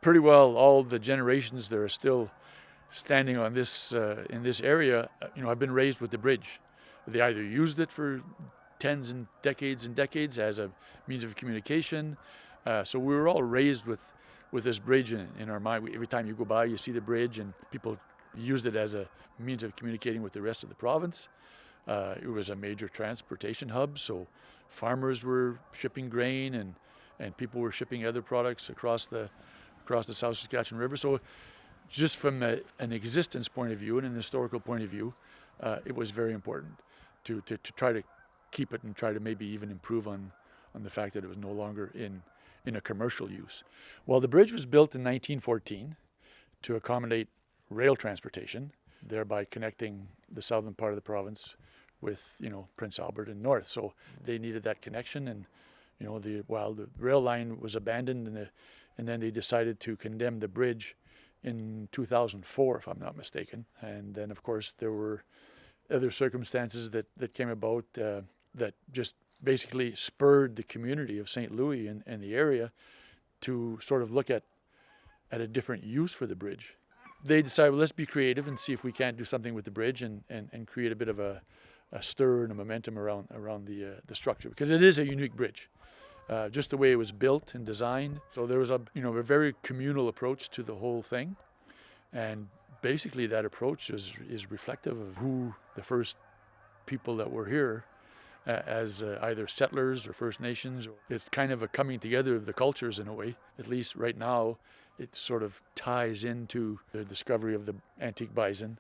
pretty well all the generations that are still standing on this in this area, I've been raised with the bridge. They either used it for tens and decades as a means of communication. So we were all raised with this bridge in our mind. Every time you go by, you see the bridge, and people used it as a means of communicating with the rest of the province. It was a major transportation hub, so farmers were shipping grain and people were shipping other products across the South Saskatchewan River. So just from an existence point of view and an historical point of view, it was very important to try to keep it and try to maybe even improve on the fact that it was no longer in a commercial use. Well, the bridge was built in 1914 to accommodate rail transportation, thereby connecting the southern part of the province with, Prince Albert and north. So they needed that connection, and the rail line was abandoned, and then they decided to condemn the bridge in 2004, if I'm not mistaken. And then, of course, there were other circumstances that came about that just basically spurred the community of St. Louis and the area to sort of look at a different use for the bridge. They decided, well, let's be creative and see if we can't do something with the bridge and create a bit of a stir and a momentum around the structure, because it is a unique bridge. Just the way it was built and designed. So there was a very communal approach to the whole thing. And basically that approach is reflective of who the first people that were here as either settlers or First Nations. It's kind of a coming together of the cultures in a way. At least right now, it sort of ties into the discovery of the antique bison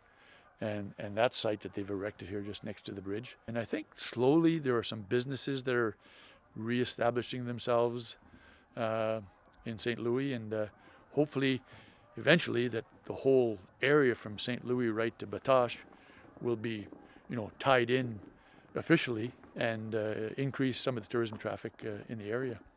and that site that they've erected here just next to the bridge. And I think slowly there are some businesses that are reestablishing themselves in St. Louis, and hopefully eventually that the whole area from St. Louis right to Batoche will be tied in officially and increase some of the tourism traffic in the area.